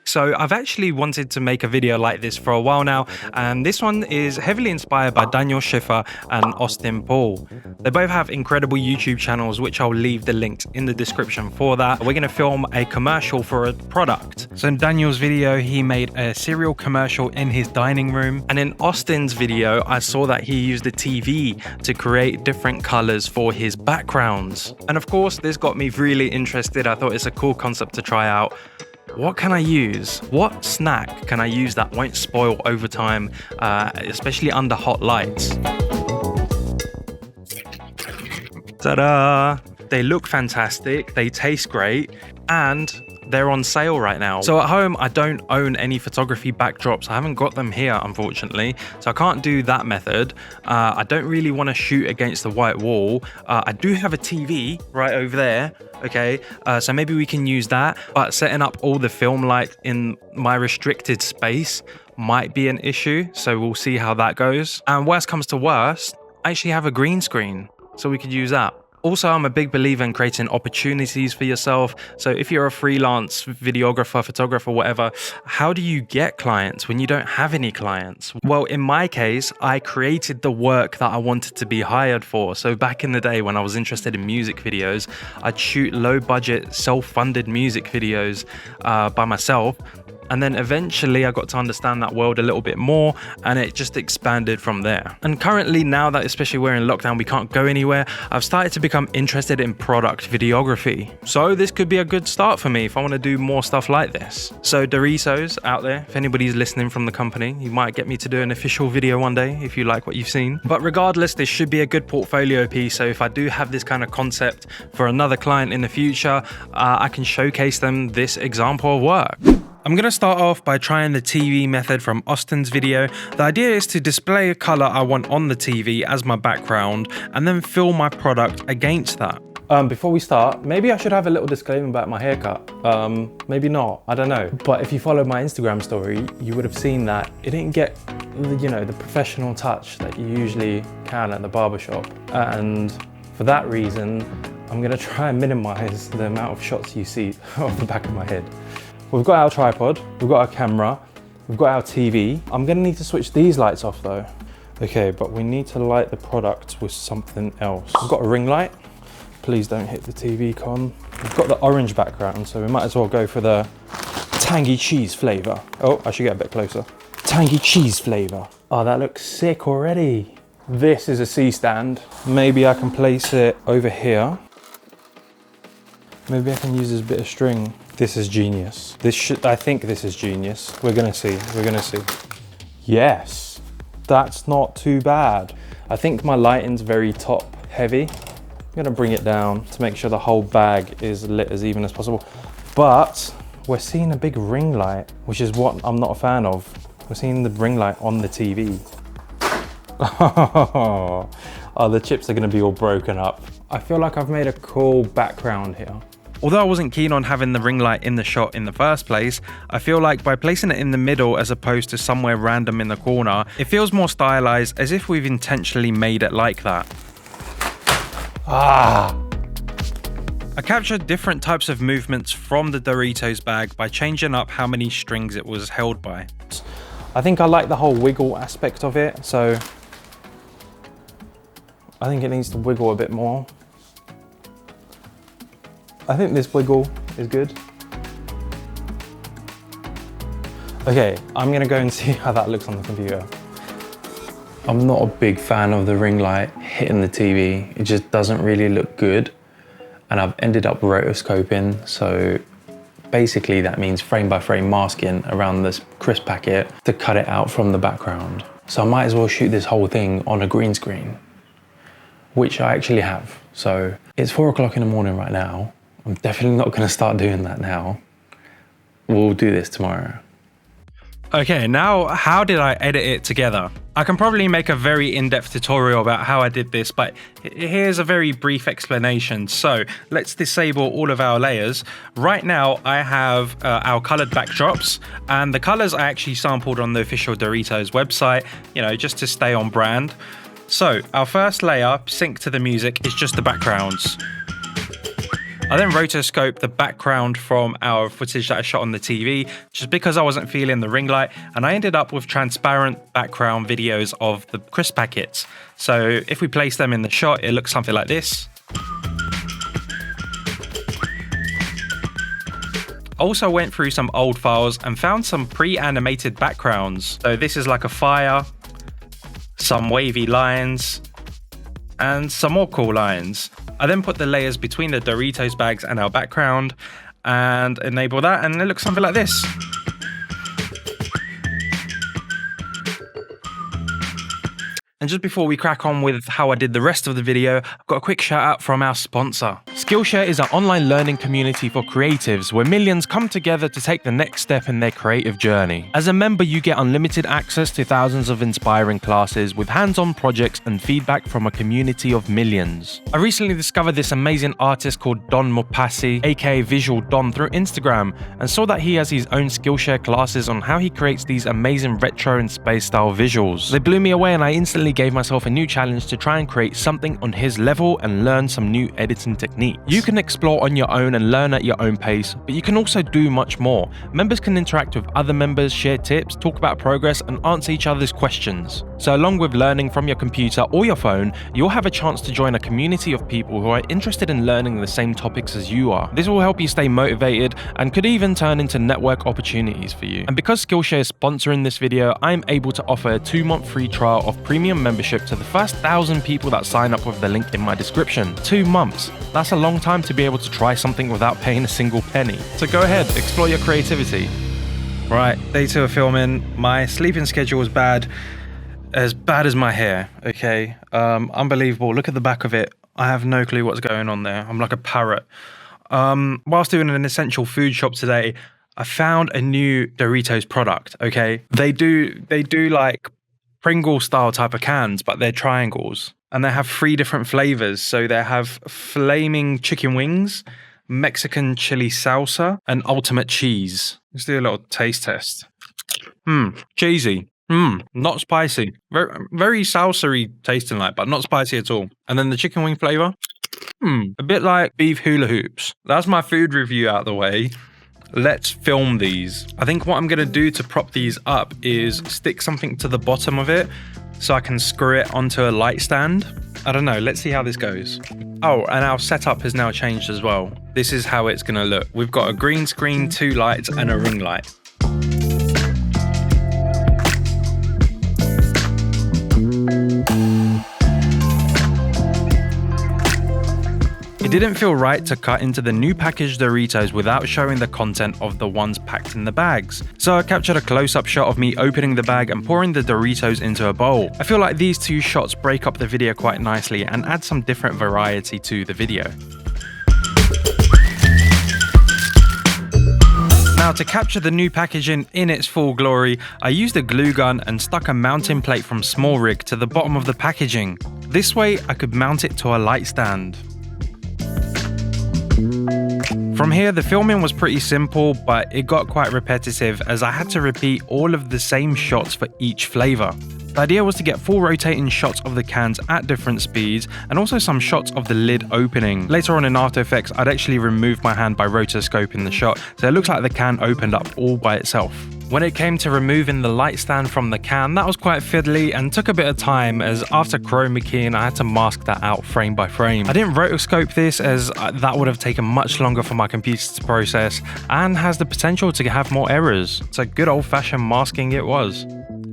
So I've actually wanted to make a video like this for a while now, and this one is heavily inspired by Daniel Schiffer and Austin Paul. They both have incredible YouTube channels, which I'll leave the links in the description for that. We're going to film a commercial for a product. So in Daniel's video, he made a cereal commercial in his dining room, and in Austin's video, I saw that he used a TV to create different colors for his backgrounds. And of course, this got me really interested. I thought it's a cool concept to try out. What can I use? What snack can I use that won't spoil over time, especially under hot lights? Ta-da! They look fantastic, they taste great, and they're on sale right now. So at home, I don't own any photography backdrops. I haven't got them here, unfortunately. So I can't do that method. I don't really want to shoot against the white wall. I do have a TV right over there. Okay, so maybe we can use that. But setting up all the film light in my restricted space might be an issue. So we'll see how that goes. And worst comes to worst, I actually have a green screen, so we could use that. Also, I'm a big believer in creating opportunities for yourself. So if you're a freelance videographer, photographer, whatever, how do you get clients when you don't have any clients? Well, in my case, I created the work that I wanted to be hired for. So back in the day when I was interested in music videos, I'd shoot low budget, self-funded music videos by myself. And then eventually I got to understand that world a little bit more, and it just expanded from there. And currently, now that especially we're in lockdown, we can't go anywhere, I've started to become interested in product videography. So this could be a good start for me if I want to do more stuff like this. So Doritos out there, if anybody's listening from the company, you might get me to do an official video one day if you like what you've seen. But regardless, this should be a good portfolio piece. So if I do have this kind of concept for another client in the future, I can showcase them this example of work. I'm going to start off by trying the TV method from Austin's video. The idea is to display a color I want on the TV as my background and then fill my product against that. Before we start, maybe I should have a little disclaimer about my haircut. Maybe not, I don't know. But if you followed my Instagram story, you would have seen that it didn't get, the professional touch that you usually can at the barbershop. And for that reason, I'm going to try and minimize the amount of shots you see off the back of my head. We've got our tripod, we've got our camera, we've got our TV. I'm gonna need to switch these lights off though. Okay, but we need to light the product with something else. We've got a ring light. Please don't hit the TV con. We've got the orange background, so we might as well go for the tangy cheese flavor. Oh, I should get a bit closer. Tangy cheese flavor. Oh, that looks sick already. This is a C-stand. Maybe I can place it over here. Maybe I can use this bit of string. This is genius. I think this is genius. We're gonna see. Yes, that's not too bad. I think my lighting's very top heavy. I'm gonna bring it down to make sure the whole bag is lit as even as possible. But we're seeing a big ring light, which is what I'm not a fan of. We're seeing the ring light on the TV. Oh, the chips are gonna be all broken up. I feel like I've made a cool background here. Although I wasn't keen on having the ring light in the shot in the first place, I feel like by placing it in the middle as opposed to somewhere random in the corner, it feels more stylized, as if we've intentionally made it like that. I captured different types of movements from the Doritos bag by changing up how many strings it was held by. I think I like the whole wiggle aspect of it, so I think it needs to wiggle a bit more. I think this wiggle is good. Okay, I'm gonna go and see how that looks on the computer. I'm not a big fan of the ring light hitting the TV. It just doesn't really look good. And I've ended up rotoscoping, so basically that means frame by frame masking around this crisp packet to cut it out from the background. So I might as well shoot this whole thing on a green screen, which I actually have. So it's 4 o'clock in the morning right now. I'm definitely not going to start doing that now. We'll do this tomorrow. Okay, now how did I edit it together? I can probably make a very in-depth tutorial about how I did this, but here's a very brief explanation. So let's disable all of our layers. Right now I have our colored backdrops, and the colors I actually sampled on the official Doritos website, just to stay on brand. So our first layer, sync to the music, is just the backgrounds. I then rotoscoped the background from our footage that I shot on the TV, just because I wasn't feeling the ring light, and I ended up with transparent background videos of the crisp packets. So if we place them in the shot, it looks something like this. Also went through some old files and found some pre-animated backgrounds. So this is like a fire, some wavy lines, and some more cool lines. I then put the layers between the Doritos bags and our background and enable that, and it looks something like this. And just before we crack on with how I did the rest of the video, I've got a quick shout out from our sponsor. Skillshare is an online learning community for creatives where millions come together to take the next step in their creative journey. As a member, you get unlimited access to thousands of inspiring classes with hands-on projects and feedback from a community of millions. I recently discovered this amazing artist called Don Mopassi, aka Visual Don, through Instagram, and saw that he has his own Skillshare classes on how he creates these amazing retro and space style visuals. They blew me away, and I instantly gave myself a new challenge to try and create something on his level and learn some new editing techniques. You can explore on your own and learn at your own pace, but you can also do much more. Members can interact with other members, share tips, talk about progress, and answer each other's questions. So along with learning from your computer or your phone, you'll have a chance to join a community of people who are interested in learning the same topics as you are. This will help you stay motivated and could even turn into network opportunities for you. And because Skillshare is sponsoring this video, I'm able to offer a 2-month free trial of premium membership to the first 1,000 people that sign up with the link in my description. 2 months. That's a long time to be able to try something without paying a single penny. So go ahead, explore your creativity. Right, day 2 of filming. My sleeping schedule was bad as my hair, okay? Unbelievable. Look at the back of it. I have no clue what's going on there. I'm like a parrot. Whilst doing an essential food shop today, I found a new Doritos product, okay? They do like Pringle style type of cans, but they're triangles. And they have 3 different flavors. So they have flaming chicken wings, Mexican chili salsa, and ultimate cheese. Let's do a little taste test. Cheesy. Not spicy. Very salsa-y tasting like, but not spicy at all. And then the chicken wing flavor. A bit like beef hula hoops. That's my food review out of the way. Let's film these. I think what I'm gonna do to prop these up is stick something to the bottom of it so I can screw it onto a light stand. I don't know, let's see how this goes. Oh, and our setup has now changed as well. This is how it's gonna look. We've got a green screen, 2 lights, and a ring light. It didn't feel right to cut into the new packaged Doritos without showing the content of the ones packed in the bags. So I captured a close-up shot of me opening the bag and pouring the Doritos into a bowl. I feel like these 2 shots break up the video quite nicely and add some different variety to the video. Now, to capture the new packaging in its full glory, I used a glue gun and stuck a mounting plate from Small Rig to the bottom of the packaging. This way I could mount it to a light stand. From here, the filming was pretty simple, but it got quite repetitive as I had to repeat all of the same shots for each flavor. The idea was to get full rotating shots of the cans at different speeds and also some shots of the lid opening. Later on in After Effects, I'd actually removed my hand by rotoscoping the shot, so it looks like the can opened up all by itself. When it came to removing the light stand from the can, that was quite fiddly and took a bit of time, as after chroma keying I had to mask that out frame by frame. I didn't rotoscope this as that would have taken much longer for my computer to process and has the potential to have more errors. So good old-fashioned masking it was.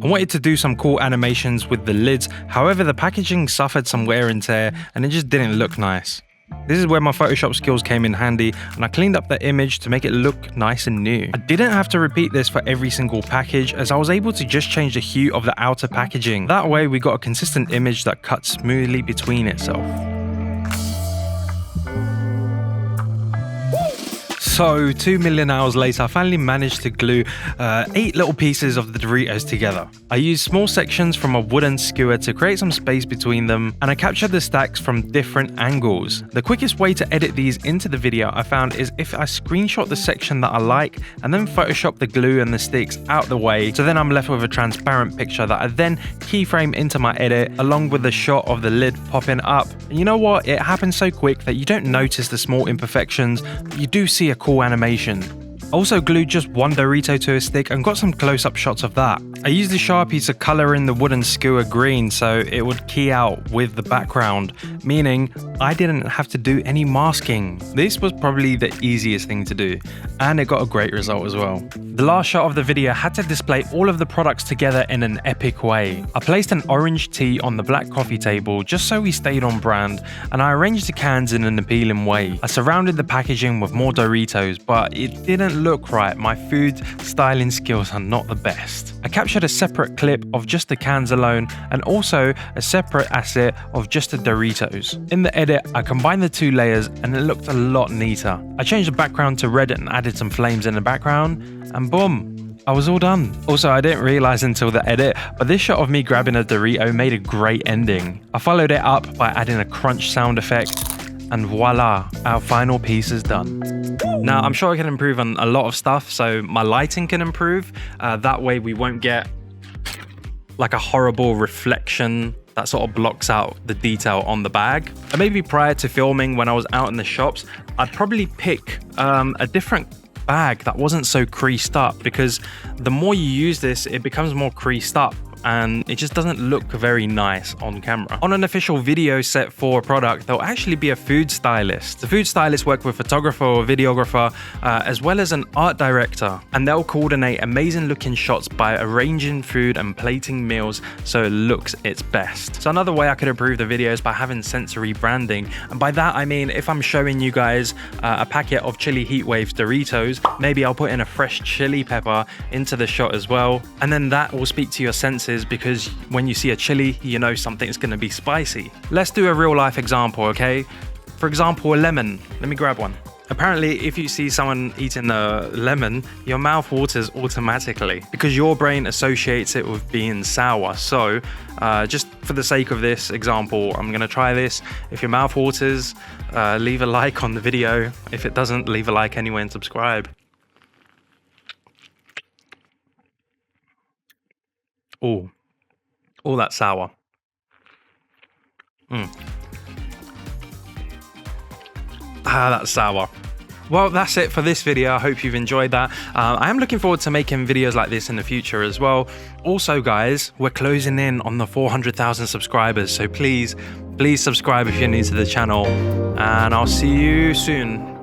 I wanted to do some cool animations with the lids, however the packaging suffered some wear and tear and it just didn't look nice. This is where my Photoshop skills came in handy, and I cleaned up the image to make it look nice and new. I didn't have to repeat this for every single package, as I was able to just change the hue of the outer packaging. That way we got a consistent image that cuts smoothly between itself. So 2 million hours later, I finally managed to glue 8 little pieces of the Doritos together. I used small sections from a wooden skewer to create some space between them, and I captured the stacks from different angles. The quickest way to edit these into the video I found is if I screenshot the section that I like and then Photoshop the glue and the sticks out the way, so then I'm left with a transparent picture that I then keyframe into my edit along with the shot of the lid popping up. And you know what? It happens so quick that you don't notice the small imperfections, but you do see a cool animation. I also glued just one Dorito to a stick and got some close-up shots of that. I used the Sharpie to colour in the wooden skewer green so it would key out with the background, meaning I didn't have to do any masking. This was probably the easiest thing to do, and it got a great result as well. The last shot of the video had to display all of the products together in an epic way. I placed an orange tea on the black coffee table just so we stayed on brand, and I arranged the cans in an appealing way. I surrounded the packaging with more Doritos, but it didn't look right. My food styling skills are not the best. I captured a separate clip of just the cans alone and also a separate asset of just the Doritos. In the edit, I combined the two layers and it looked a lot neater. I changed the background to red and added some flames in the background, and boom, I was all done. Also, I didn't realize until the edit, but this shot of me grabbing a Dorito made a great ending. I followed it up by adding a crunch sound effect, and voila, our final piece is done. Now, I'm sure I can improve on a lot of stuff, so my lighting can improve. That way we won't get like a horrible reflection that sort of blocks out the detail on the bag. And maybe prior to filming, when I was out in the shops, I'd probably pick a different bag that wasn't so creased up, because the more you use this, it becomes more creased up and it just doesn't look very nice on camera. On an official video set for a product, there'll actually be a food stylist. The food stylist work with photographer or videographer, as well as an art director, and they'll coordinate amazing looking shots by arranging food and plating meals so it looks its best. So another way I could improve the videos by having sensory branding, and by that I mean if I'm showing you guys a packet of chili heat waves Doritos, maybe I'll put in a fresh chili pepper into the shot as well, and then that will speak to your senses, because when you see a chili, you know something's going to be spicy. Let's do a real life example, okay? For example, a lemon. Let me grab one. Apparently, if you see someone eating a lemon, your mouth waters automatically because your brain associates it with being sour. So just for the sake of this example, I'm going to try this. If your mouth waters, leave a like on the video. If it doesn't, leave a like anyway and subscribe. Oh, that's sour. That's sour. Well, that's it for this video. I hope you've enjoyed that. I am looking forward to making videos like this in the future as well. Also, guys, we're closing in on the 400,000 subscribers, so please subscribe if you're new to the channel, and I'll see you soon.